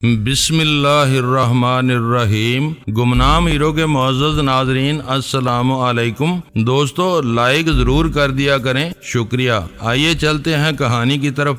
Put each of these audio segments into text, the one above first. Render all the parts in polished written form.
بسم اللہ الرحمن الرحیم۔ گمنام ہیرو کے معزز ناظرین السلام علیکم۔ دوستو لائک ضرور کر دیا کریں، شکریہ۔ آئیے چلتے ہیں کہانی کی طرف۔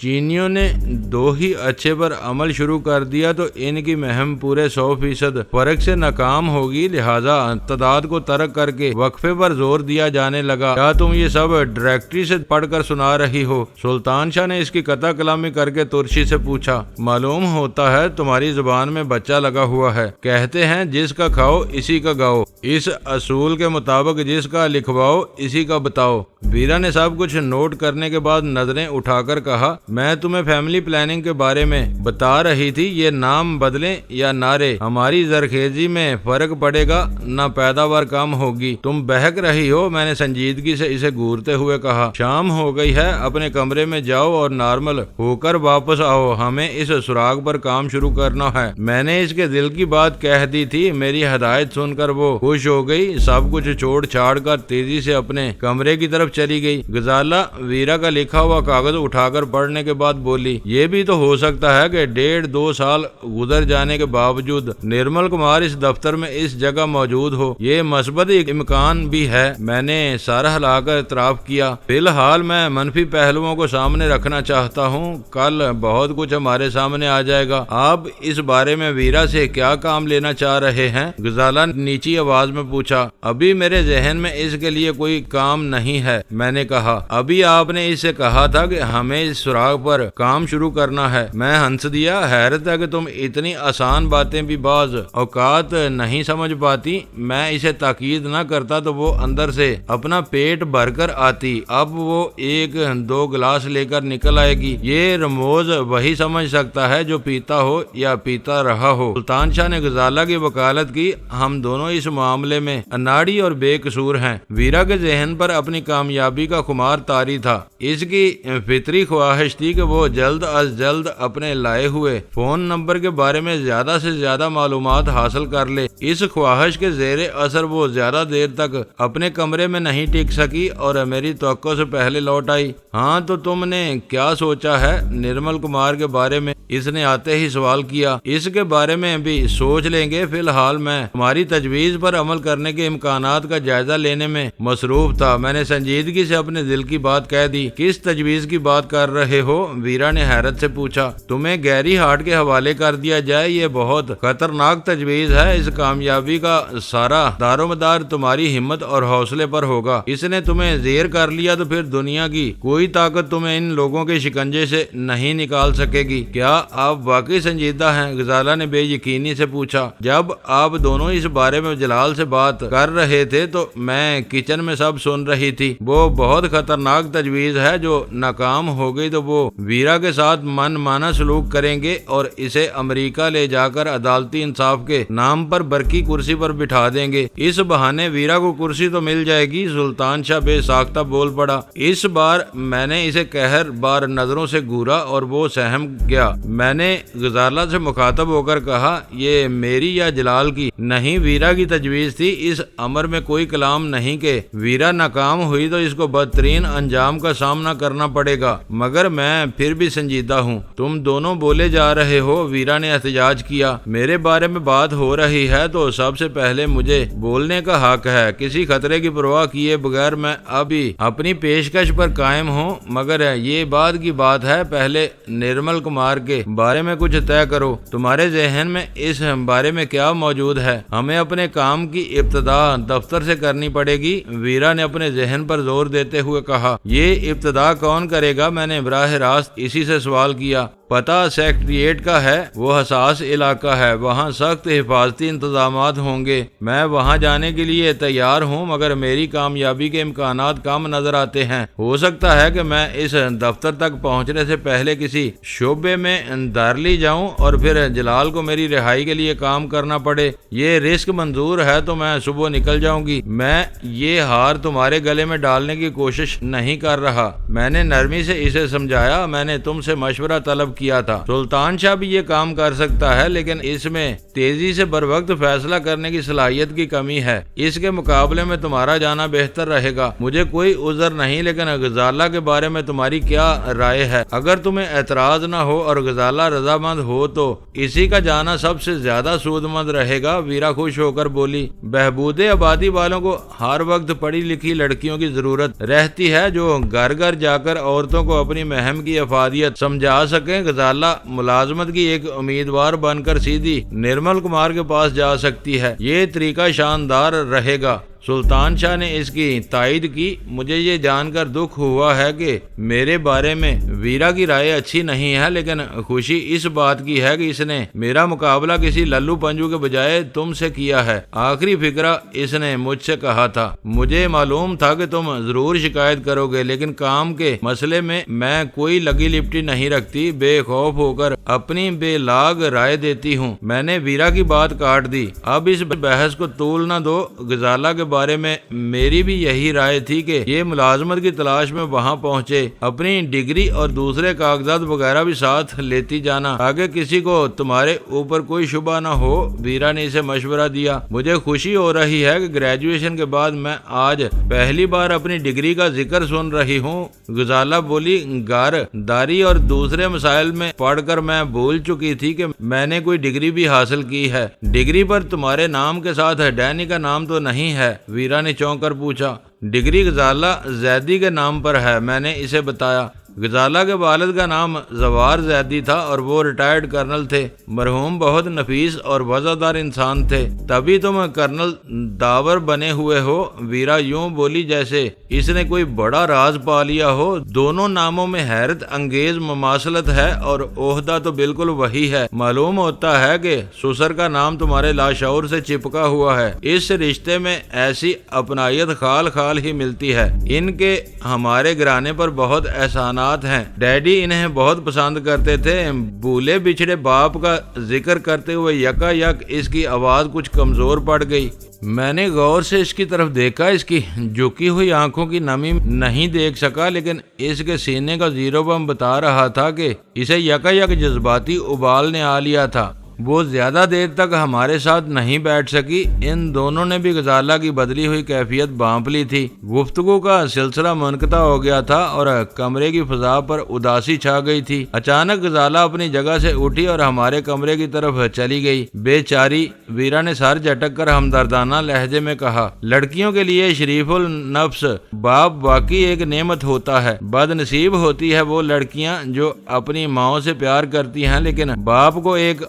چینیوں نے دو ہی اچھے پر عمل شروع کر دیا تو ان کی مہم پورے 100% فرق سے ناکام ہوگی، لہذا تعداد کو ترک کر کے وقفے پر زور دیا جانے لگا۔ کیا تم یہ سب ڈائریکٹری سے پڑھ کر سنا رہی ہو؟ سلطان شاہ نے اس کی قطع کلامی کر کے ترشی سے پوچھا۔ معلوم ہوتا ہے تمہاری زبان میں بچہ لگا ہوا ہے۔ کہتے ہیں جس کا کھاؤ اسی کا گاؤ، اس اصول کے مطابق جس کا لکھواؤ اسی کا بتاؤ۔ ویرا نے سب کچھ نوٹ کرنے کے بعد نظریں اٹھا کر کہا، میں تمہیں فیملی پلاننگ کے بارے میں بتا رہی تھی، یہ نام بدلیں یا نعرے، ہماری زرخیزی میں فرق پڑے گا، نہ پیداوار کم ہوگی۔ تم بہک رہی ہو، میں نے سنجیدگی سے اسے گورتے ہوئے کہا۔ شام ہو گئی ہے، اپنے کمرے میں جاؤ اور نارمل ہو کر واپس آؤ، ہمیں اس سراغ پر کام شروع کرنا ہے۔ میں نے اس کے دل کی بات کہہ دی تھی، میری ہدایت سن کر وہ خوش ہو گئی، سب کچھ چھوڑ چھاڑ کر تیزی سے اپنے کمرے کی طرف چلی گئی۔ غزالہ ویرا کا لکھا ہوا کاغذ اٹھا کر پڑھنے کے بعد بولی، یہ بھی تو ہو سکتا ہے کہ 1.5-2 سال گزر جانے کے باوجود نرمل کمار اس دفتر میں اس جگہ موجود ہو، یہ مثبت امکان بھی ہے۔ میں نے سارا ہلا کر اعتراف کیا۔ فی الحال میں منفی پہلوؤں کو سامنے رکھنا چاہتا ہوں، کل بہت کچھ ہمارے سامنے آ جائے گا۔ آپ اس بارے میں ویرا سے کیا کام لینا چاہ رہے ہیں؟ غزالہ نیچی آواز میں پوچھا۔ ابھی میرے ذہن میں اس کے لیے کوئی کام نہیں ہے، میں نے کہا۔ ابھی آپ نے اس سے کہا تھا کہ ہمیں اس سراغ پر کام شروع کرنا ہے۔ میں ہنس دیا، حیرت ہے کہ تم اتنی آسان باتیں بھی بعض اوقات نہیں سمجھ پاتی۔ میں اسے تاکید نہ کرتا تو وہ اندر سے اپنا پیٹ بھر کر آتی، اب وہ 1-2 گلاس لے کر نکل آئے گی۔ یہ رموز وہی سمجھ سکتا ہے جو پیتا ہو یا پیتا رہا ہو۔ سلطان شاہ نے غزالہ کی وکالت کی، ہم دونوں اس معاملے میں اناڑی اور بے قصور ہیں۔ ویرا کے ذہن پر اپنی کامیابی کا خمار طاری تھا، اس کی فطری خواہش تھی کہ وہ جلد از جلد اپنے لائے ہوئے فون نمبر کے بارے میں زیادہ سے زیادہ معلومات حاصل کر لے۔ اس خواہش کے زیر اثر وہ زیادہ دیر تک اپنے کمرے میں نہیں ٹک سکی اور میری توقع سے پہلے لوٹ آئی۔ ہاں تو تم نے کیا سوچا ہے نرمل کمار کے بارے میں؟ اس نے آتے ہی سوال کیا۔ اس کے بارے میں بھی سوچ لیں گے، فی الحال میں تمہاری تجویز پر عمل کرنے کے امکانات کا جائزہ لینے میں مصروف تھا۔ میں نے سنجیدگی سے اپنے دل کی بات کہہ دی۔ کس تجویز کی بات کر رہے ہو؟ ویرا نے حیرت سے پوچھا۔ تمہیں گیری ہارٹ کے حوالے کر دیا جائے، یہ بہت خطرناک تجویز ہے۔ اس کامیابی کا سارا دار و مدار تمہاری ہمت اور حوصلے پر ہوگا۔ اس نے تمہیں زیر کر لیا تو پھر دنیا کی کوئی طاقت تمہیں ان لوگوں کے شکنجے سے نہیں نکال سکے گی۔ کیا آپ واقعی سنجیدہ ہیں؟ غزالہ نے بے یقینی سے پوچھا۔ جب آپ دونوں اس بارے میں جلال سے بات کر رہے تھے تو میں کچن میں سب سن رہی تھی۔ وہ بہت خطرناک تجویز ہے، جو ناکام ہو گئی تو وہ ویرا کے ساتھ من مانا سلوک کریں گے اور اسے امریکہ لے جا کر عدالتی انصاف کے نام پر برقی کرسی پر بٹھا دیں گے۔ اس بہانے ویرا کو کرسی تو مل جائے گی۔ سلطان شاہ بے ساختہ بول پڑا۔ اس بار میں نے اسے قہر بار نظروں سے گورا اور وہ سہم گیا۔ میں نے غزالہ سے مخاطب ہو کر کہا، یہ میری یا جلال کی نہیں، ویرا کی تجویز تھی۔ اس امر میں کوئی کلام نہیں کہ ویرا ناکام ہوئی تو اس کو بدترین انجام کا سامنا کرنا پڑے گا، مگر میں پھر بھی سنجیدہ ہوں۔ تم دونوں بولے جا رہے ہو، ویرا نے احتجاج کیا۔ میرے بارے میں بات ہو رہی ہے تو سب سے پہلے مجھے بولنے کا حق ہے۔ کسی خطرے کی پرواہ کیے بغیر میں ابھی اپنی پیشکش پر قائم ہوں، مگر یہ بعد کی بات ہے، پہلے نرمل کمار کے بارے میں کچھ طے کرو۔ تمہارے ذہن میں اس بارے میں کیا موجود ہے؟ ہمیں اپنے کام کی ابتدا دفتر سے کرنی پڑے گی، ویرا نے اپنے ذہن پر زور دیتے ہوئے کہا۔ یہ ابتدا کون کرے گا؟ میں نے براہ راست اسی سے سوال کیا۔ پتہ سیکریٹریٹ کا ہے، وہ حساس علاقہ ہے، وہاں سخت حفاظتی انتظامات ہوں گے۔ میں وہاں جانے کے لیے تیار ہوں، مگر میری کامیابی کے امکانات کم نظر آتے ہیں۔ ہو سکتا ہے کہ میں اس دفتر تک پہنچنے سے پہلے کسی شعبے میں در لی جاؤں اور پھر جلال کو میری رہائی کے لیے کام کرنا پڑے۔ یہ رسک منظور ہے تو میں صبح نکل جاؤں گی۔ میں یہ ہار تمہارے گلے میں ڈالنے کی کوشش نہیں کر رہا، میں نے نرمی سے اسے سمجھا سمجھایا، میں نے تم سے مشورہ طلب کیا تھا۔ سلطان شاہ بھی یہ کام کر سکتا ہے، لیکن اس میں تیزی سے بر وقت فیصلہ کرنے کی صلاحیت کی کمی ہے۔ اس کے مقابلے میں تمہارا جانا بہتر رہے گا۔ مجھے کوئی عذر نہیں، لیکن غزالہ کے بارے میں تمہاری کیا رائے ہے؟ اگر تمہیں اعتراض نہ ہو اور غزالہ رضامند ہو تو اسی کا جانا سب سے زیادہ سود مند رہے گا۔ ویرا خوش ہو کر بولی، بہبود آبادی والوں کو ہر وقت پڑھی لکھی لڑکیوں کی ضرورت رہتی ہے جو گھر گھر جا کر عورتوں کو اپنی مہم کی افادیت سمجھا سکیں۔ غزالہ ملازمت کی ایک امیدوار بن کر سیدھی نرمل کمار کے پاس جا سکتی ہے، یہ طریقہ شاندار رہے گا۔ سلطان شاہ نے اس کی تائید کی۔ مجھے یہ جان کر دکھ ہوا ہے کہ میرے بارے میں ویرا کی رائے اچھی نہیں ہے، لیکن خوشی اس بات کی ہے کہ اس نے میرا مقابلہ کسی للو پنجو کے بجائے تم سے کیا ہے۔ آخری فقرہ اس نے مجھ سے کہا تھا، مجھے معلوم تھا کہ تم ضرور شکایت کرو گے، لیکن کام کے مسئلے میں کوئی لگی لپٹی نہیں رکھتی، بے خوف ہو کر اپنی بے لاگ رائے دیتی ہوں۔ میں نے ویرا کی بات کاٹ دی۔ اب اس بحث کو طول نہ دو۔ غزالہ کے بارے میں میری بھی یہی رائے تھی کہ یہ ملازمت کی تلاش میں وہاں پہنچے، اپنی ڈگری اور دوسرے کاغذات وغیرہ بھی ساتھ لیتی جانا تاکہ کسی کو تمہارے اوپر کوئی شبہ نہ ہو۔ ویرا نے اسے مشورہ دیا۔ مجھے خوشی ہو رہی ہے کہ گریجویشن کے بعد میں آج پہلی بار اپنی ڈگری کا ذکر سن رہی ہوں۔ غزالہ بولی، گھر داری اور دوسرے مسائل میں پڑھ کر میں بھول چکی تھی کہ میں نے کوئی ڈگری بھی حاصل کی ہے۔ ڈگری پر تمہارے نام کے ساتھ ڈینی کا نام تو نہیں ہے؟ ویرا نے چونک کر پوچھا۔ ڈگری غزالہ زیدی کے نام پر ہے، میں نے اسے بتایا۔ غزالہ کے والد کا نام زوار زیدی تھا اور وہ ریٹائرڈ کرنل تھے۔ مرحوم بہت نفیس اور وفادار انسان تھے، تبھی تم کرنل داور بنے ہوئے ہو۔ ویرا یوں بولی جیسے اس نے کوئی بڑا راز پا لیا ہو۔ دونوں ناموں میں حیرت انگیز مماثلت ہے اور عہدہ تو بالکل وہی ہے۔ معلوم ہوتا ہے کہ سسر کا نام تمہارے لاشعور سے چپکا ہوا ہے۔ اس رشتے میں ایسی اپنائیت خال خال ہی ملتی ہے۔ ان کے ہمارے گھرانے پر بہت احسانات ہیں۔ ڈیڈی انہیں بہت پسند کرتے تھے۔ بھولے بچھڑے باپ کا ذکر کرتے ہوئے یکا یک اس کی آواز کچھ کمزور پڑ گئی۔ میں نے غور سے اس کی طرف دیکھا، اس کی جھکی ہوئی آنکھوں کی نمی نہیں دیکھ سکا، لیکن اس کے سینے کا زیرو بم بتا رہا تھا کہ اسے یکا یک جذباتی ابال نے آ لیا تھا۔ وہ زیادہ دیر تک ہمارے ساتھ نہیں بیٹھ سکی۔ ان دونوں نے بھی غزالہ کی بدلی ہوئی کیفیت بھانپ لی تھی۔ گفتگو کا سلسلہ منقطع ہو گیا تھا اور کمرے کی فضا پر اداسی چھا گئی تھی۔ اچانک غزالہ اپنی جگہ سے اٹھی اور ہمارے کمرے کی طرف چلی گئی۔ بے چاری، ویرا نے سر جھٹک کر ہمدردانہ لہجے میں کہا۔ لڑکیوں کے لیے شریف النفس باپ واقعی ایک نعمت ہوتا ہے۔ بد نصیب ہوتی ہے وہ لڑکیاں جو اپنی ماؤں سے پیار کرتی ہیں لیکن باپ کو ایک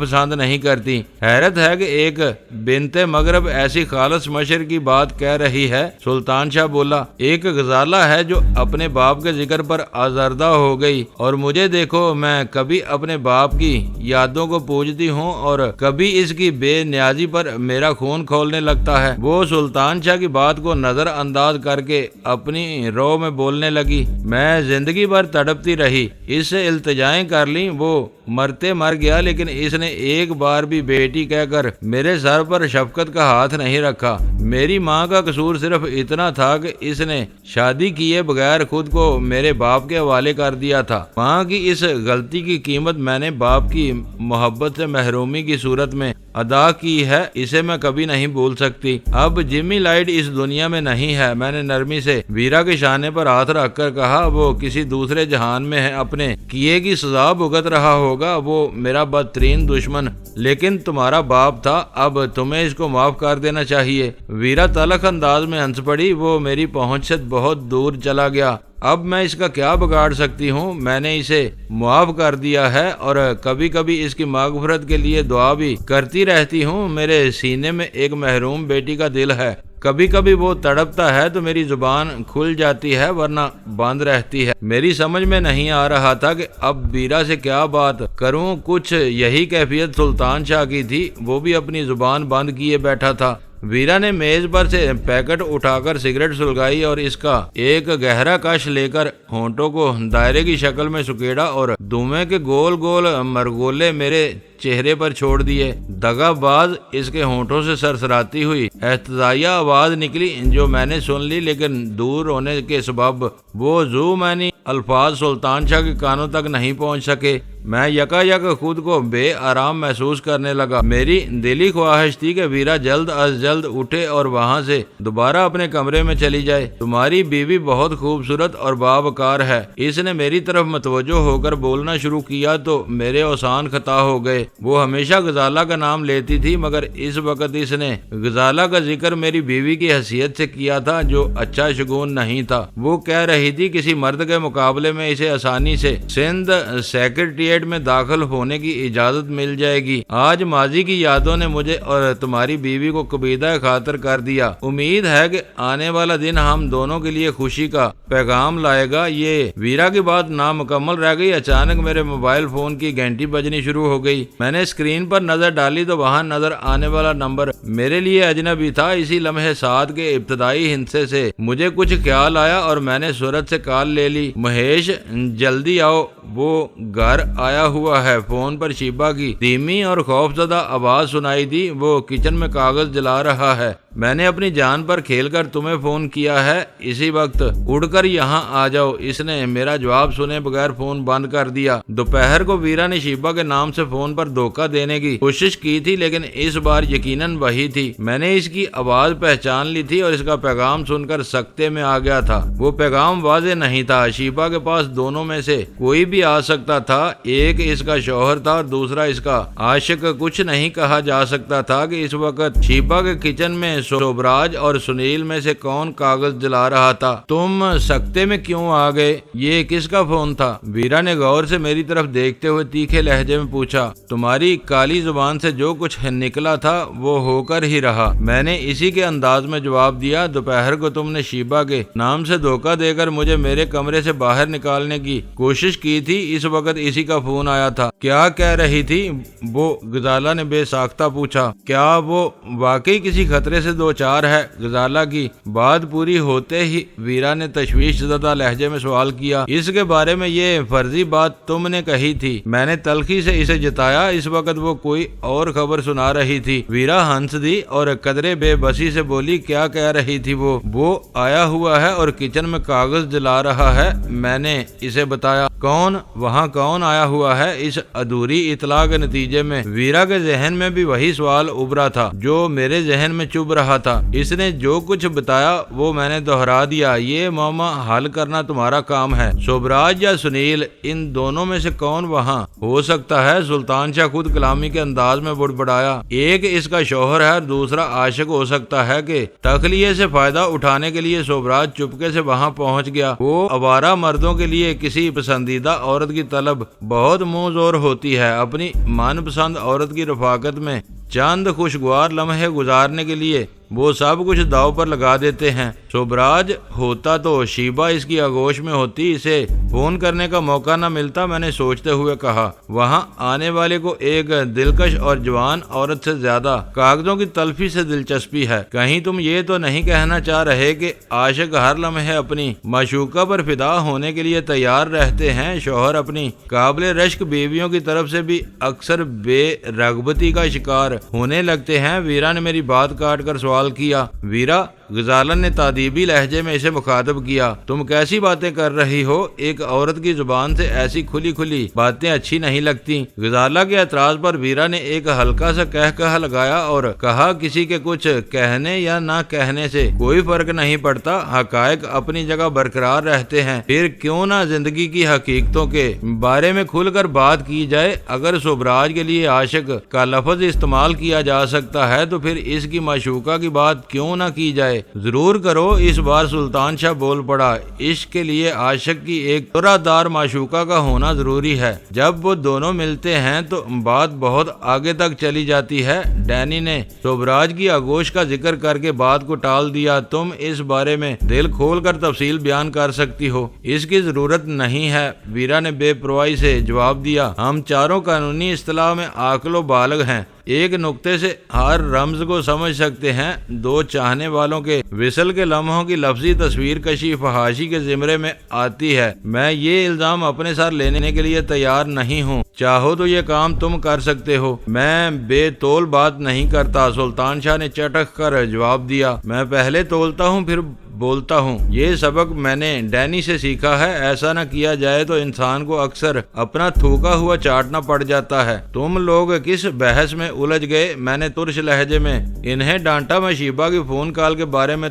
پسند نہیں کرتی۔ حیرت ہے کہ ایک بنت مغرب ایسی خالص مشر کی بات کہہ رہی ہے۔ سلطان شاہ بولا، ایک غزالہ ہے جو اپنے باپ کے ذکر پر آزردہ ہو گئی، اور مجھے دیکھو، میں کبھی اپنے باپ کی یادوں کو پوجتی ہوں اور کبھی اس کی بے نیازی پر میرا خون کھولنے لگتا ہے۔ وہ سلطان شاہ کی بات کو نظر انداز کر کے اپنی رو میں بولنے لگی، میں زندگی بھر تڑپتی رہی، اس سے التجائیں کر لیں، وہ مرتے مر گیا، لیکن اس نے ایک بار بھی بیٹی کہہ کر میرے سر پر شفقت کا ہاتھ نہیں رکھا۔ میری ماں کا قصور صرف اتنا تھا کہ اس نے شادی کیے بغیر خود کو میرے باپ کے حوالے کر دیا تھا۔ ماں کی اس غلطی کی قیمت میں نے باپ کی محبت سے محرومی کی صورت میں ادا کی ہے، اسے میں کبھی نہیں بھول سکتی۔ اب جمی لائٹ اس دنیا میں نہیں ہے، میں نے نرمی سے ویرا کے شانے پر ہاتھ رکھ کر کہا، وہ کسی دوسرے جہان میں ہے، اپنے کیے کی سزا بھگت رہا ہوگا، وہ میرا بدترین دشمن لیکن تمہارا باپ تھا، اب تمہیں اس کو معاف کر دینا چاہیے۔ ویرا تلخ انداز میں ہنس پڑی، وہ میری پہنچ سے بہت دور چلا گیا، اب میں اس کا کیا بگاڑ سکتی ہوں؟ میں نے اسے معاف کر دیا ہے اور کبھی کبھی اس کی مغفرت کے لیے دعا بھی کرتی رہتی ہوں۔ میرے سینے میں ایک محروم بیٹی کا دل ہے، کبھی کبھی وہ تڑپتا ہے تو میری زبان کھل جاتی ہے ورنہ بند رہتی ہے۔ میری سمجھ میں نہیں آ رہا تھا کہ اب ویرا سے کیا بات کروں۔ کچھ یہی کیفیت سلطان شاہ کی تھی، وہ بھی اپنی زبان بند کیے بیٹھا تھا۔ ویرا نے میز پر سے پیکٹ اٹھا کر سگریٹ سلگائی اور اس کا ایک گہرا کش لے کر ہونٹوں کو دائرے کی شکل میں سکیڑا اور دھوئیں کے گول گول مرگولے میرے چہرے پر چھوڑ دیے۔ دغا باز، اس کے ہونٹوں سے سرسراتی ہوئی احتجاجیہ آواز نکلی جو میں نے سن لی، لیکن دور ہونے کے سبب وہ زو میں نے الفاظ سلطان شاہ کے کانوں تک نہیں پہنچ سکے۔ میں یکا یک خود کو بے آرام محسوس کرنے لگا۔ میری دلی خواہش تھی کہ ویرا جلد از جلد اٹھے اور وہاں سے دوبارہ اپنے کمرے میں چلی جائے۔ تمہاری بیوی بہت خوبصورت اور باوقار ہے۔ اس نے میری طرف متوجہ ہو کر بولنا شروع کیا تو میرے اوسان خطا ہو گئے۔ وہ ہمیشہ غزالہ کا نام لیتی تھی، مگر اس وقت اس نے غزالہ کا ذکر میری بیوی کی حیثیت سے کیا تھا، جو اچھا شگون نہیں تھا۔ وہ کہہ رہی تھی کسی مرد کے مقابلے میں اسے آسانی سے سندھ سیکرٹریٹ میں داخل ہونے کی اجازت مل جائے گی۔ آج ماضی کی یادوں نے مجھے اور تمہاری بیوی کو کبیدہ خاطر کر دیا۔ امید ہے کہ آنے والا دن ہم دونوں کے لیے خوشی کا پیغام لائے گا۔ یہ ویرا کی بات نامکمل رہ گئی۔ اچانک میرے موبائل فون کی گھنٹی بجنی شروع ہو گئی۔ میں نے اسکرین پر نظر ڈالی تو وہاں نظر آنے والا نمبر میرے لیے اجنبی تھا۔ اسی لمحے ساتھ کے ابتدائی ہندسے سے مجھے کچھ خیال آیا اور میں نے سورت سے کال لے لی۔ مہیش جلدی آؤ، وہ گھر آیا ہوا ہے۔ فون پر شیبہ کی دھیمی اور خوفزدہ آواز سنائی دی۔ وہ کچن میں کاغذ جلا رہا ہے۔ میں نے اپنی جان پر کھیل کر تمہیں فون کیا ہے، اسی وقت اڑ کر یہاں آ جاؤ۔ اس نے میرا جواب سنے بغیر فون بند کر دیا۔ دوپہر کو ویرا نے شیبہ کے نام سے فون پر دھوکہ دینے کی کوشش کی تھی، لیکن اس بار یقیناً وہی تھی۔ میں نے اس کی آواز پہچان لی تھی اور اس کا پیغام سن کر سکتے میں آ گیا تھا۔ وہ پیغام واضح نہیں تھا۔ شیبہ کے پاس دونوں میں سے کوئی بھی آ سکتا تھا۔ ایک اس کا شوہر تھا اور دوسرا اس کا عاشق۔ کچھ نہیں کہا جا سکتا تھا کہ اس وقت شیبہ کے کچن میں شوبراج اور سنیل میں سے کون کاغذ جلا رہا تھا۔ تم سکتے میں کیوں آ گئے؟ یہ کس کا فون تھا؟ ویرا نے غور سے میری طرف دیکھتے ہوئے تیکھے لہجے میں پوچھا۔ تمہاری کالی زبان سے جو کچھ نکلا تھا وہ ہو کر ہی رہا، میں نے اسی کے انداز میں جواب دیا۔ دوپہر کو تم نے شیبہ کے نام سے دھوکہ دے کر مجھے میرے کمرے سے باہر نکالنے کی کوشش کی تھی۔ اس وقت اسی کا فون آیا تھا۔ کیا کہہ رہی تھی وہ؟ غزالہ نے بے ساختہ پوچھا۔ کیا وہ واقعی کسی خطرے سے دو چار ہے؟ غزالہ کی بات پوری ہوتے ہی ویرا نے تشویش زدہ لہجے میں سوال کیا۔ اس کے بارے میں یہ فرضی بات تم نے کہی تھی؟ میں نے تلخی سے اسے جتایا۔ اس وقت وہ کوئی اور خبر سنا رہی تھی۔ ویرا ہنس دی اور قدرے بے بسی سے بولی۔ کیا کہہ رہی تھی وہ آیا ہوا ہے اور کچن میں کاغذ جلا رہا ہے، میں نے اسے بتایا۔ کون؟ وہاں کون آیا ہوا ہے؟ اس ادھوری اطلاع کے نتیجے میں ویرا کے ذہن میں بھی وہی سوال ابھرا تھا جو میرے ذہن میں چبھ رہا تھا۔ اس نے جو کچھ بتایا وہ میں نے دہرا دیا۔ یہ معاملہ حل کرنا تمہارا کام ہے۔ شوبراج یا سنیل، ان دونوں میں سے کون وہاں ہو سکتا ہے؟ سلطان شاہ خود کلامی کے انداز میں بڑبڑایا۔ ایک اس کا شوہر ہے اور دوسرا عاشق ہو سکتا ہے کہ تخلیے سے فائدہ اٹھانے کے لیے شوبراج چپکے سے وہاں پہنچ گیا۔ وہ آوارہ مردوں کے لیے کسی پسندیدہ عورت کی طلب بہت منہ زور ہوتی ہے۔ اپنی من پسند عورت کی رفاقت میں چند خوشگوار لمحے گزارنے کے لیے وہ سب کچھ داؤ پر لگا دیتے ہیں۔ شوبراج ہوتا تو شیبہ اس کی آغوش میں ہوتی، اسے فون کرنے کا موقع نہ ملتا۔ میں نے سوچتے ہوئے کہا، وہاں آنے والے کو ایک دلکش اور جوان عورت سے زیادہ کاغذوں کی تلفی سے دلچسپی ہے۔ کہیں تم یہ تو نہیں کہنا چاہ رہے کہ عاشق ہر لمحے اپنی معشوقہ پر فدا ہونے کے لیے تیار رہتے ہیں؟ شوہر اپنی قابل رشک بیویوں کی طرف سے بھی اکثر بے رغبتی کا شکار ہونے لگتے ہیں۔ ویرا نے میری بات کاٹ کر سوال کیا۔ ویرا، غزالہ نے تادیبی لہجے میں اسے مخاطب کیا، تم کیسی باتیں کر رہی ہو؟ ایک عورت کی زبان سے ایسی کھلی کھلی باتیں اچھی نہیں لگتی۔ غزالہ کے اعتراض پر ویرا نے ایک ہلکا سا کہا لگایا اور کہا، کسی کے کچھ کہنے یا نہ کہنے سے کوئی فرق نہیں پڑتا، حقائق اپنی جگہ برقرار رہتے ہیں۔ پھر کیوں نہ زندگی کی حقیقتوں کے بارے میں کھل کر بات کی جائے؟ اگر شوبراج کے لیے عاشق کا لفظ استعمال کیا جا سکتا ہے تو پھر اس کی معشوقہ کی بات کیوں نہ کی جائے؟ ضرور کرو۔ اس بار سلطان شاہ بول پڑا۔ عشق کے لیے عاشق کی ایک ترہ دار معشوقہ کا ہونا ضروری ہے۔ جب وہ دونوں ملتے ہیں تو بات بہت آگے تک چلی جاتی ہے۔ ڈینی نے شوبراج کی آغوش کا ذکر کر کے بات کو ٹال دیا۔ تم اس بارے میں دل کھول کر تفصیل بیان کر سکتی ہو۔ اس کی ضرورت نہیں ہے، ویرا نے بے پرواہی سے جواب دیا۔ ہم چاروں قانونی اصطلاح میں عاقل و بالغ ہیں، ایک نقطے سے ہر رمز کو سمجھ سکتے ہیں۔ دو چاہنے والوں کے وصل کے لمحوں کی لفظی تصویر کشی فحاشی کے زمرے میں آتی ہے۔ میں یہ الزام اپنے ساتھ لینے کے لیے تیار نہیں ہوں۔ چاہو تو یہ کام تم کر سکتے ہو، میں بے تول بات نہیں کرتا۔ سلطان شاہ نے چٹک کر جواب دیا، میں پہلے تولتا ہوں پھر بولتا ہوں۔ یہ سبق میں نے ڈینی سے سیکھا ہے، ایسا نہ کیا جائے تو انسان کو اکثر اپنا تھوکا ہوا چاٹنا پڑ جاتا ہے۔ تم لوگ کس بحث میں الجھ گئے؟ میں نے ترش لہجے میں انہیں ڈانٹا۔ میں شیبہ کی فون کال کے بارے میں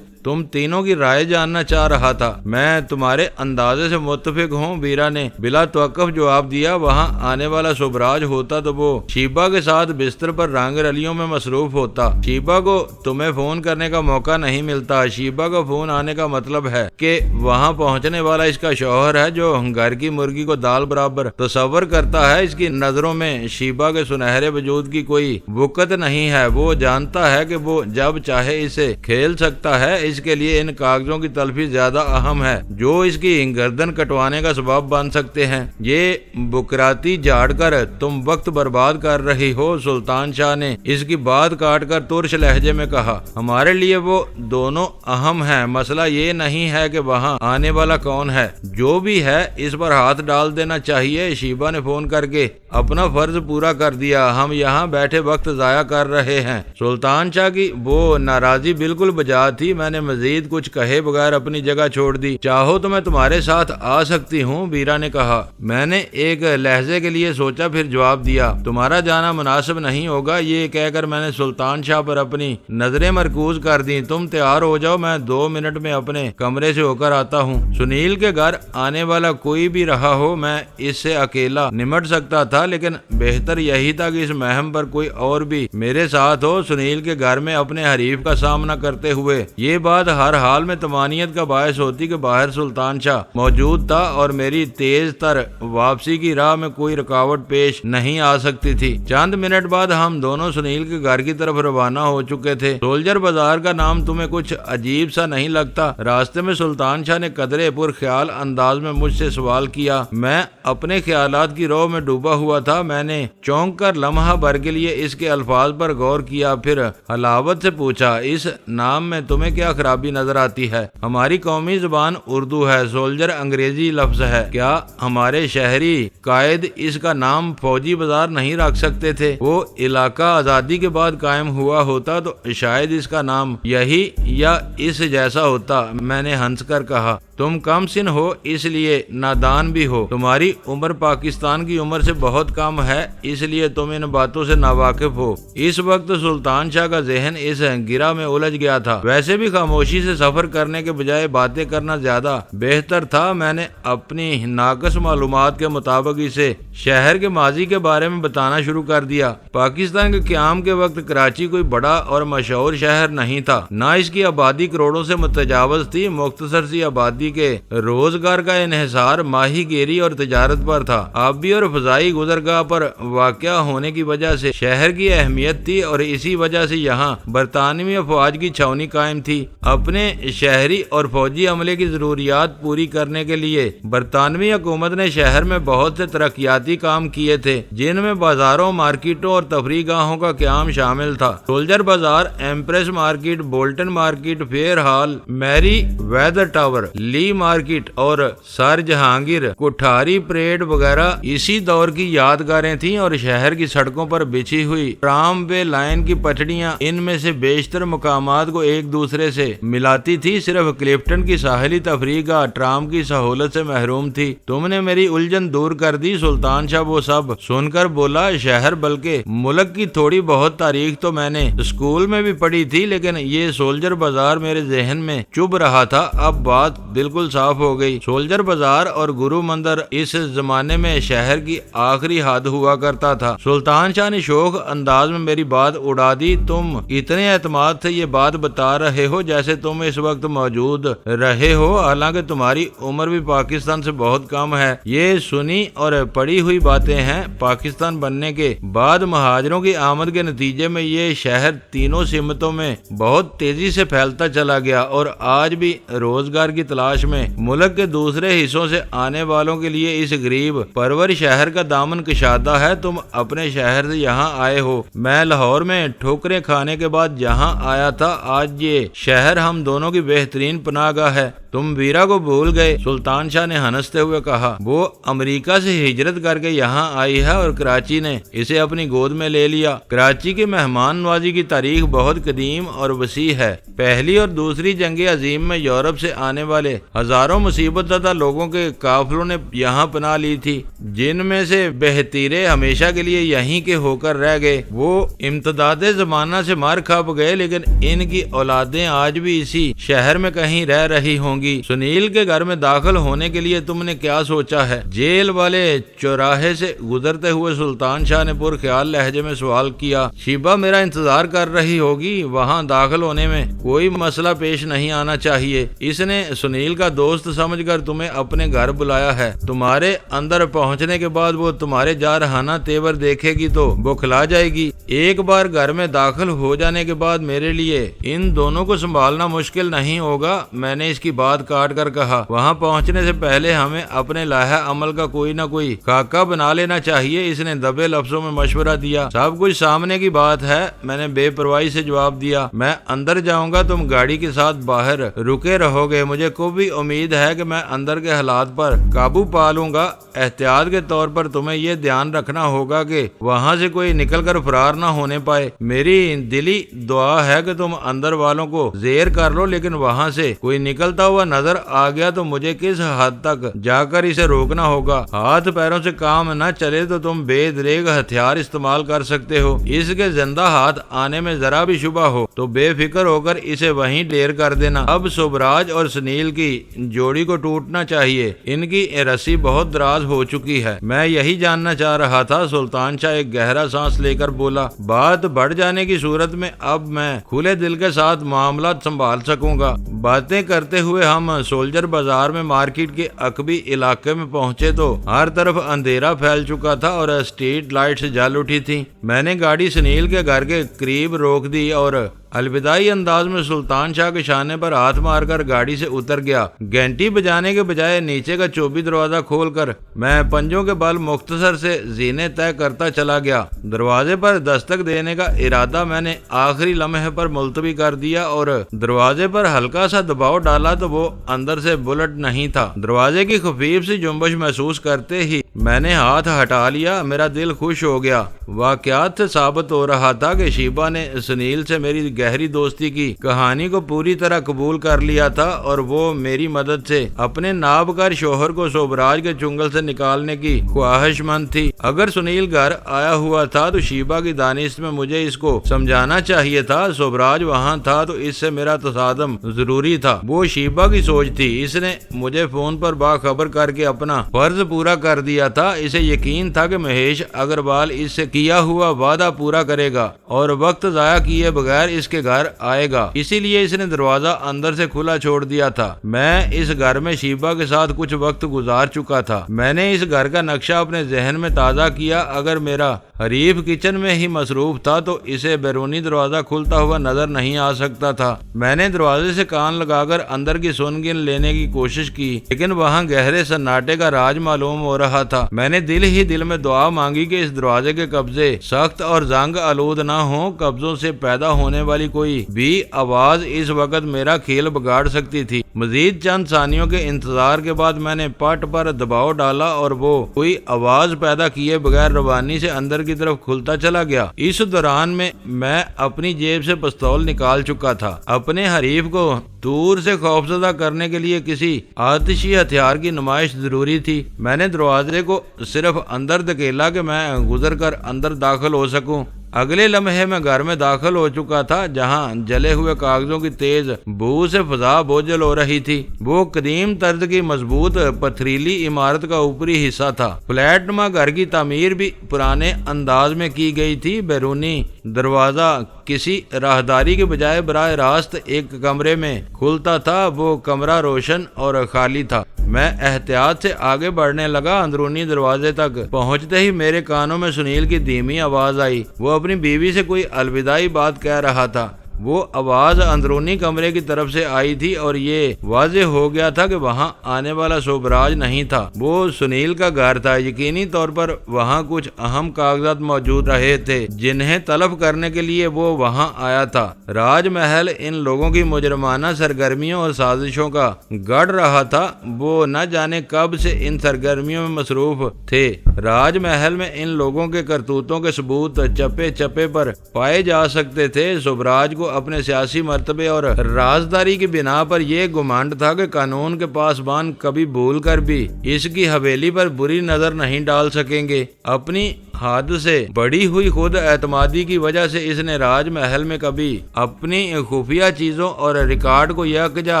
تم تینوں کی رائے جاننا چاہ رہا تھا۔ میں تمہارے اندازے سے متفق ہوں، بیرا نے بلا توقف جواب دیا۔ وہاں آنے والا سبراج ہوتا تو وہ شیبہ کے ساتھ بستر پر رنگ رلیوں میں مصروف ہوتا۔ شیبہ کو تمہیں فون کرنے کا موقع نہیں ملتا۔ شیبہ کا فون آنے کا مطلب ہے کہ وہاں پہنچنے والا اس کا شوہر ہے، جو گھر کی مرغی کو دال برابر تصور کرتا ہے۔ اس کی نظروں میں شیبہ کے سنہرے وجود کی کوئی وقت نہیں ہے۔ وہ جانتا ہے کہ وہ جب چاہے اسے کھیل سکتا ہے۔ اس کے لیے ان کاغذوں کی تلفی زیادہ اہم ہے جو اس کی گردن کٹوانے کا سبب بن سکتے ہیں۔ یہ بکراتی جھاڑ کر تم وقت برباد کر رہی ہو، سلطان شاہ نے اس کی بات کاٹ کر ترش لہجے میں کہا۔ ہمارے لیے وہ دونوں اہم ہیں۔ مسئلہ یہ نہیں ہے کہ وہاں آنے والا کون ہے، جو بھی ہے اس پر ہاتھ ڈال دینا چاہیے۔ شیبہ نے فون کر کے اپنا فرض پورا کر دیا۔ ہم یہاں بیٹھے وقت ضائع کر رہے ہیں۔ سلطان شاہ کی وہ ناراضی بالکل بجا تھی۔ میں نے مزید کچھ کہے بغیر اپنی جگہ چھوڑ دی۔ چاہو تو میں تمہارے ساتھ آ سکتی ہوں، بیرا نے کہا۔ میں نے ایک لہجے کے لیے سوچا، پھر جواب دیا، تمہارا جانا مناسب نہیں ہوگا۔ یہ کہہ کر میں نے سلطان شاہ پر اپنی نظریں مرکوز کر دیں۔ تم تیار ہو جاؤ، میں 2 منٹ میں اپنے کمرے سے ہو کر آتا ہوں۔ سنیل کے گھر آنے والا کوئی بھی رہا ہو، میں اس سے اکیلا نمٹ سکتا تھا، لیکن بہتر یہی تھا کہ اس مہم پر کوئی اور بھی میرے ساتھ ہو۔ سنیل کے گھر میں اپنے حریف کا سامنا کرتے ہوئے یہ بات ہر حال میں طمانینت کا باعث ہوتی کہ باہر سلطان شاہ موجود تھا اور میری تیز تر واپسی کی راہ میں کوئی رکاوٹ پیش نہیں آ سکتی تھی۔ چند منٹ بعد ہم دونوں سنیل کے گھر کی طرف روانہ ہو چکے تھے۔ سولجر بازار کا نام تمہیں کچھ عجیب سا نہیں لگتا؟ راستے میں سلطان شاہ نے قدرے پر خیال انداز میں مجھ سے سوال کیا۔ میں اپنے خیالات کی رو میں ڈوبا ہوا تھا۔ میں نے چونک کر لمحہ بھر کے لیے اس کے الفاظ پر غور کیا، پھر حلاوت سے پوچھا، اس نام میں تمہیں کیا خرابی نظر آتی ہے؟ ہماری قومی زبان اردو ہے، سولجر انگریزی لفظ ہے۔ کیا ہمارے شہری قائد اس کا نام فوجی بازار نہیں رکھ سکتے تھے؟ وہ علاقہ آزادی کے بعد قائم ہوا ہوتا تو شاید اس کا نام یہی یا اس جیسا ہوتا۔ میں نے ہنس کر کہا، تم کم سن ہو اس لیے نادان بھی ہو۔ تمہاری عمر پاکستان کی عمر سے بہت کم ہے، اس لیے تم ان باتوں سے ناواقف ہو۔ اس وقت سلطان شاہ کا ذہن اس گرہ میں الجھ گیا تھا۔ ویسے بھی خاموشی سے سفر کرنے کے بجائے باتیں کرنا زیادہ بہتر تھا۔ میں نے اپنی ناقص معلومات کے مطابق اسے شہر کے ماضی کے بارے میں بتانا شروع کر دیا۔ پاکستان کے قیام کے وقت کراچی کوئی بڑا اور مشہور شہر نہیں تھا، نہ اس کی آبادی کروڑوں سے متجاوز تھی۔ مختصر سی آبادی کے روزگار کا انحصار ماہی گیری اور تجارت پر تھا۔ آبی اور فضائی گزرگاہ پر واقع ہونے کی وجہ سے شہر کی اہمیت تھی اور اسی وجہ سے یہاں برطانوی افواج کی چھاونی قائم تھی۔ اپنے شہری اور فوجی عملے کی ضروریات پوری کرنے کے لیے برطانوی حکومت نے شہر میں بہت سے ترقیاتی کام کیے تھے، جن میں بازاروں، مارکیٹوں اور تفریح گاہوں کا قیام شامل تھا۔ Soldier Bazaar, Empress Market, Bolton Market, Frere Hall, Merewether Tower, Lea Market اور سر جہانگیر کوٹھاری پریڈ وغیرہ اسی دور کی یادگاریں تھیں، اور شہر کی سڑکوں پر بچھی ہوئی ٹرام وے لائن کی پٹڑیاں ان میں سے بیشتر مقامات کو ایک دوسرے سے ملاتی تھی۔ صرف کلفٹن کی ساحلی تفریح گاہ ٹرام کی سہولت سے محروم تھی۔ تم نے میری الجھن دور کر دی۔ سلطان شاہ وہ سب سن کر بولا، شہر بلکہ ملک کی تھوڑی بہت تاریخ تو میں نے اسکول میں بھی پڑھی تھی، لیکن یہ سولجر بازار میرے ذہن میں چبھ رہا تھا۔ اب بات بالکل صاف ہو گئی۔ سولجر بازار اور گرو مندر اس زمانے میں شہر کی آخری حد ہوا کرتا تھا۔ سلطان شاہ نے شوخ انداز میں میری بات اڑا دی۔ تم اتنے اعتماد سے یہ بات بتا رہے ہو جیسے تم اس وقت موجود رہے ہو، حالانکہ تمہاری عمر بھی پاکستان سے بہت کم ہے۔ یہ سنی اور پڑھی ہوئی باتیں ہیں۔ پاکستان بننے کے بعد مہاجروں کی آمد کے نتیجے میں یہ شہر تینوں سمتوں میں بہت تیزی سے پھیلتا چلا گیا، اور آج بھی روزگار کی تلاش میں ملک کے دوسرے حصوں سے آنے والوں کے لیے اس غریب پرور شہر کا دامن کشادہ ہے۔ تم اپنے شہر سے یہاں آئے ہو، میں لاہور میں ٹھوکریں کھانے کے بعد یہاں آیا تھا۔ آج یہ شہر ہم دونوں کی بہترین پناہ گاہ ہے۔ تم ویرا کو بھول گئے؟ سلطان شاہ نے ہنستے ہوئے کہا۔ وہ امریکہ سے ہجرت کر کے یہاں آئی ہے اور کراچی نے اسے اپنی گود میں لے لیا۔ کراچی کی مہمان نوازی کی تاریخ بہت قدیم اور وسیع ہے۔ پہلی اور دوسری جنگ عظیم میں یورپ سے آنے والے ہزاروں مصیبت زدہ لوگوں کے قافلوں نے یہاں پناہ لی تھی، جن میں سے بہتیرے ہمیشہ کے لیے یہیں کے ہو کر رہ گئے۔ وہ امتداد زمانہ سے مار کھپ گئے، لیکن ان کی اولادیں آج بھی اسی شہر میں کہیں رہ رہی ہوں گی۔ سنیل کے گھر میں داخل ہونے کے لیے تم نے کیا سوچا ہے؟ جیل والے چوراہے سے گزرتے ہوئے سلطان شاہ نے پر خیال لہجے میں سوال کیا۔ شیبہ میرا انتظار کر رہی ہوگی، وہاں داخل ہونے میں کوئی مسئلہ پیش نہیں آنا چاہیے۔ اس نے سنیل کا دوست سمجھ کر تمہیں اپنے گھر بلایا ہے۔ تمہارے اندر پہنچنے کے بعد وہ تمہارے جارحانہ تیور دیکھے گی تو بوکھلا جائے گی۔ ایک بار گھر میں داخل ہو جانے کے بعد میرے لیے ان دونوں کو سنبھالنا مشکل نہیں ہوگا، میں نے اس کی بات کاٹ کر کہا۔ وہاں پہنچنے سے پہلے ہمیں اپنے لائحہ عمل کا کوئی نہ کوئی خاکہ بنا لینا چاہیے، اس نے دبے لفظوں میں مشورہ دیا۔ سب کچھ سامنے کی بات ہے، میں نے بے پرواہی سے جواب دیا۔ میں اندر جاؤں گا، تم گاڑی کے ساتھ باہر رکے رہو گے۔ مجھے کو بھی امید ہے کہ میں اندر کے حالات پر قابو پا لوں گا۔ احتیاط کے طور پر تمہیں یہ دھیان رکھنا ہوگا کہ وہاں سے کوئی نکل کر فرار نہ ہونے پائے۔ میری دلی دعا ہے کہ تم اندر والوں کو زیر کر لو، لیکن وہاں سے کوئی نکلتا ہوا نظر آ گیا تو مجھے کس حد تک جا کر اسے روکنا ہوگا۔ ہاتھ پیروں سے کام نہ چلے تو تم بے دریغ ہتھیار استعمال کر سکتے ہو۔ اس کے زندہ ہاتھ آنے میں ذرا بھی شبہ ہو تو بے فکر ہو کر اسے وہیں ڈیر کر دینا۔ اب سوبراج اور سنیل کی جوڑی کو ٹوٹنا چاہیے، ان کی رسی بہت دراز ہو چکی ہے۔ میں یہی جاننا چاہ رہا تھا۔ سلطان شاہ ایک گہرا سانس لے کر بولا۔ بات بڑھ جانے کی صورت میں اب میں کھلے دل کے ساتھ معاملات سنبھال سکوں گا۔ باتیں کرتے ہوئے ہم سولجر بازار میں مارکیٹ کے عقبی علاقے میں پہنچے تو ہر طرف اندھیرا پھیل چکا تھا اور اسٹریٹ لائٹس جل اٹھی تھی۔ میں نے گاڑی سنیل کے گھر کے قریب روک دی اور الوداعی انداز میں سلطان شاہ کے شانے پر ہاتھ مار کر گاڑی سے اتر گیا۔ گھنٹی بجانے کے بجائے نیچے کا چوبی دروازہ کھول کر میں پنجوں کے بل مختصر سے زینے طے کرتا چلا گیا۔ دروازے پر دستک دینے کا ارادہ میں نے آخری لمحے پر ملتوی کر دیا اور دروازے پر ہلکا سا دباؤ ڈالا تو وہ اندر سے بلٹ نہیں تھا۔ دروازے کی خفیف سی جنبش محسوس کرتے ہی میں نے ہاتھ ہٹا لیا۔ میرا دل خوش ہو گیا۔ واقعات سے ثابت ہو رہا تھا کہ شیبہ نے سنیل سے میری گہری دوستی کی کہانی کو پوری طرح قبول کر لیا تھا اور وہ میری مدد سے اپنے نابکار شوہر کو سوبراج کے چنگل سے نکالنے کی خواہش مند تھی۔ اگر سنیل گھر آیا ہوا تھا تو شیبہ کی دانست میں مجھے اس کو سمجھانا چاہیے تھا۔ سوبراج وہاں تھا تو اس سے میرا تصادم ضروری تھا۔ وہ شیبہ کی سوچ تھی۔ اس نے مجھے فون پر باخبر کر کے اپنا فرض پورا کر دیا تھا۔ اسے یقین تھا کہ مہیش اگروال اس سے کیا ہوا وعدہ پورا کرے گا اور وقت ضائع کیے بغیر اس کے گھر آئے گا، اسی لیے اس نے دروازہ اندر سے کھلا چھوڑ دیا تھا۔ میں اس گھر میں شیبہ کے ساتھ کچھ وقت گزار چکا تھا۔ میں نے اس گھر کا نقشہ اپنے ذہن میں تازہ کیا۔ اگر میرا حریف کچن میں ہی مصروف تھا تو اسے بیرونی دروازہ کھلتا ہوا نظر نہیں آ سکتا تھا۔ میں نے دروازے سے کان لگا کر اندر کی سن گن لینے کی کوشش کی، لیکن وہاں گہرے سناٹے کا راج معلوم ہو رہا تھا۔ میں نے دل ہی دل میں دعا مانگی کہ اس دروازے کے قبضے سخت اور زنگ آلود نہ ہوں۔ قبضوں سے پیدا ہونے والی کوئی بھی آواز اس وقت میرا کھیل بگاڑ سکتی تھی۔ مزید چند ثانیوں کے انتظار کے بعد میں نے پٹ پر دباؤ ڈالا اور وہ کوئی آواز پیدا کیے بغیر روانی سے اندر کی طرف کھلتا چلا گیا۔ اس دوران میں اپنی جیب سے پستول نکال چکا تھا۔ اپنے حریف کو دور سے خوفزدہ کرنے کے لیے کسی آتشی ہتھیار کی نمائش ضروری تھی۔ میں نے دروازے کو صرف اندر دھکیلا کہ میں گزر کر اندر داخل ہو سکوں۔ اگلے لمحے میں گھر میں داخل ہو چکا تھا، جہاں جلے ہوئے کاغذوں کی تیز بو سے فضا بوجھل ہو رہی تھی۔ وہ قدیم طرز کی مضبوط پتھریلی عمارت کا اوپری حصہ تھا۔ فلیٹ نما گھر کی تعمیر بھی پرانے انداز میں کی گئی تھی۔ بیرونی دروازہ کسی راہداری کے بجائے براہ راست ایک کمرے میں کھلتا تھا۔ وہ کمرہ روشن اور خالی تھا۔ میں احتیاط سے آگے بڑھنے لگا۔ اندرونی دروازے تک پہنچتے ہی میرے کانوں میں سنیل کی دھیمی آواز آئی۔ وہ اپنی بیوی سے کوئی الوداعی بات کہہ رہا تھا۔ وہ آواز اندرونی کمرے کی طرف سے آئی تھی اور یہ واضح ہو گیا تھا کہ وہاں آنے والا شوبراج نہیں تھا، وہ سنیل کا گھر تھا۔ یقینی طور پر وہاں کچھ اہم کاغذات موجود رہے تھے جنہیں طلب کرنے کے لیے وہ وہاں آیا تھا۔ راج محل ان لوگوں کی مجرمانہ سرگرمیوں اور سازشوں کا گڑھ رہا تھا۔ وہ نہ جانے کب سے ان سرگرمیوں میں مصروف تھے۔ راج محل میں ان لوگوں کے کرتوتوں کے ثبوت چپے چپے پر پائے جا سکتے تھے۔ شوبراج کو اپنے سیاسی مرتبے اور رازداری کی بنا پر یہ گمانڈ تھا کہ قانون کے پاسبان کبھی بھول کر بھی اس کی حویلی پر بری نظر نہیں ڈال سکیں گے۔ اپنی حد سے بڑی ہوئی خود اعتمادی کی وجہ سے اس نے راج محل میں کبھی اپنی خفیہ چیزوں اور ریکارڈ کو یکجا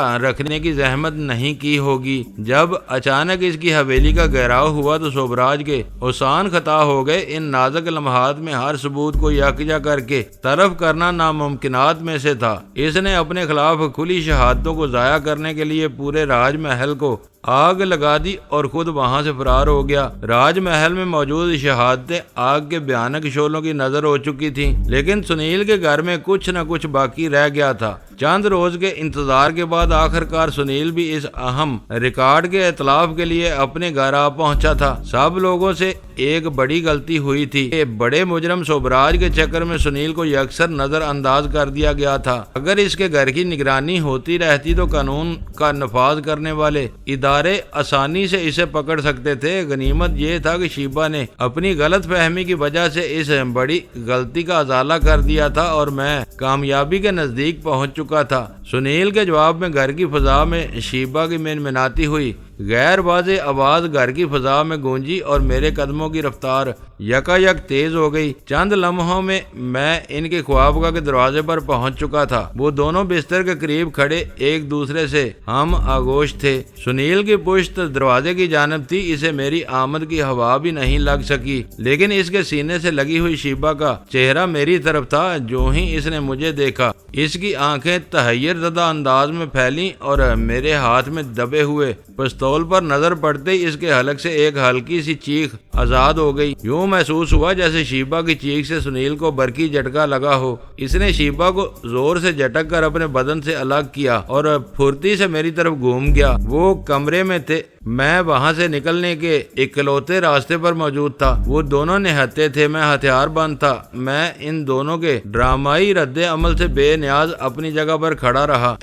رکھنے کی زحمت نہیں کی ہوگی۔ جب اچانک اس کی حویلی کا گھیراؤ ہوا تو شوبراج کے اوسان خطا ہو گئے۔ ان نازک لمحات میں ہر ثبوت کو یکجا کر کے طرف کرنا ناممکنات میں سے تھا۔ اس نے اپنے خلاف کھلی شہادتوں کو ضائع کرنے کے لیے پورے راج محل کو آگ لگا دی اور خود وہاں سے فرار ہو گیا۔ راج محل میں موجود شہادتیں آگ کے بھیانک شعلوں کی نظر ہو چکی تھیں، لیکن سنیل کے گھر میں کچھ نہ کچھ باقی رہ گیا تھا۔ چند روز کے انتظار کے بعد آخرکار سنیل بھی اس اہم ریکارڈ کے اطلاف کے لیے اپنے گھر آ پہنچا تھا۔ سب لوگوں سے ایک بڑی غلطی ہوئی تھی کہ بڑے مجرم شوبراج کے چکر میں سنیل کو یکسر نظر انداز کر دیا گیا تھا۔ اگر اس کے گھر کی نگرانی ہوتی رہتی تو قانون کا نفاذ کرنے والے ادارے آسانی سے اسے پکڑ سکتے تھے۔ غنیمت یہ تھا کہ شیبا نے اپنی غلط فہمی کی وجہ سے اس بڑی غلطی کا ازالہ کر دیا تھا اور میں کامیابی کے نزدیک پہنچ چکا تھا۔ سنیل کے جواب میں گھر کی فضا میں شیبا کی منمناتی ہوئی غیر واضح آواز گھر کی فضا میں گونجی اور میرے قدموں کی رفتار یکایک تیز ہو گئی۔ چند لمحوں میں میں ان کے خوابگاہ کے دروازے پر پہنچ چکا تھا۔ وہ دونوں بستر کے قریب کھڑے ایک دوسرے سے ہم آغوش تھے۔ سنیل کی پشت دروازے کی جانب تھی، اسے میری آمد کی ہوا بھی نہیں لگ سکی، لیکن اس کے سینے سے لگی ہوئی شیبا کا چہرہ میری طرف تھا۔ جو ہی اس نے مجھے دیکھا، اس کی آنکھیں تحیر زدہ انداز میں پھیلیں اور میرے ہاتھ میں دبے ہوئے پستول پر نظر پڑتے ہی اس کے حلق سے ایک ہلکی سی چیخ آزاد ہو گئی۔ یوں محسوس ہوا جیسے شیبا کی چیخ سے سنیل کو برقی جھٹکا لگا ہو۔ اس نے شیبا کو زور سے جھٹک کر اپنے بدن سے الگ کیا اور پھرتی سے میری طرف گھوم گیا۔ وہ کمرے میں تھے، میں وہاں سے نکلنے کے اکلوتے راستے پر موجود تھا۔ وہ دونوں نہتے تھے، میں ہتھیار بند تھا۔ میں ان دونوں کے ڈرامائی رد عمل سے بے نیاز اپنی جگہ پر کھڑا رہا۔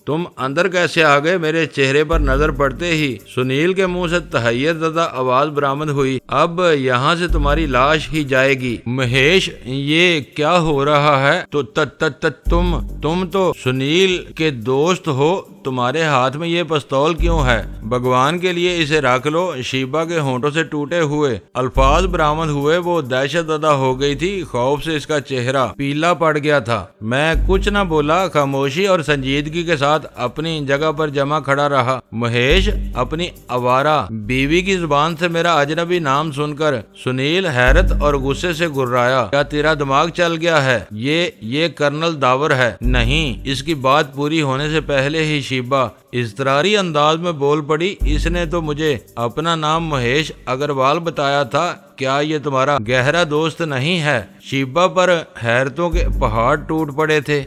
تم اندر کیسے آ گئے؟ میرے چہرے پر نظر پڑتے ہی سنیل کے منہ سے تحیر زدہ آواز برآمد ہوئی۔ اب یہاں سے تمہاری لاش ہی جائے گی۔ مہیش، یہ کیا ہو رہا ہے؟ تم تو سنیل کے دوست ہو، تمہارے ہاتھ میں یہ پستول کیوں ہے؟ بھگوان کے لیے اسے رکھ لو۔ شیبا کے ہونٹوں سے ٹوٹے ہوئے الفاظ برآمد ہوئے۔ وہ دہشت زدہ ہو گئی تھی، خوف سے اس کا چہرہ پیلا پڑ گیا تھا۔ میں کچھ نہ بولا، خاموشی اور سنجیدگی کے ساتھ اپنی جگہ پر جمع کھڑا رہا۔ مہیش، اپنی آوارہ بیوی کی زبان سے میرا اجنبی نام سن کر سنیل حیرت اور غصے سے گھرایا۔ کیا تیرا دماغ چل گیا ہے؟ یہ کرنل داور ہے۔ نہیں، اس کی بات پوری ہونے سے پہلے ہی شیبا اضطراری انداز میں بول پڑی، اس نے تو مجھے اپنا نام مہیش اگروال بتایا تھا۔ کیا یہ تمہارا گہرا دوست نہیں ہے؟ شیبا پر حیرتوں کے پہاڑ ٹوٹ پڑے تھے۔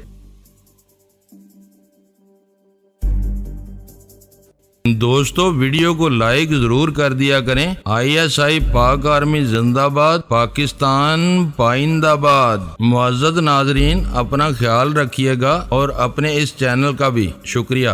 دوستو، ویڈیو کو لائک ضرور کر دیا کریں۔ ISI پاک آرمی زندہ باد، پاکستان پائندہ باد۔ معزز ناظرین، اپنا خیال رکھیے گا اور اپنے اس چینل کا بھی شکریہ۔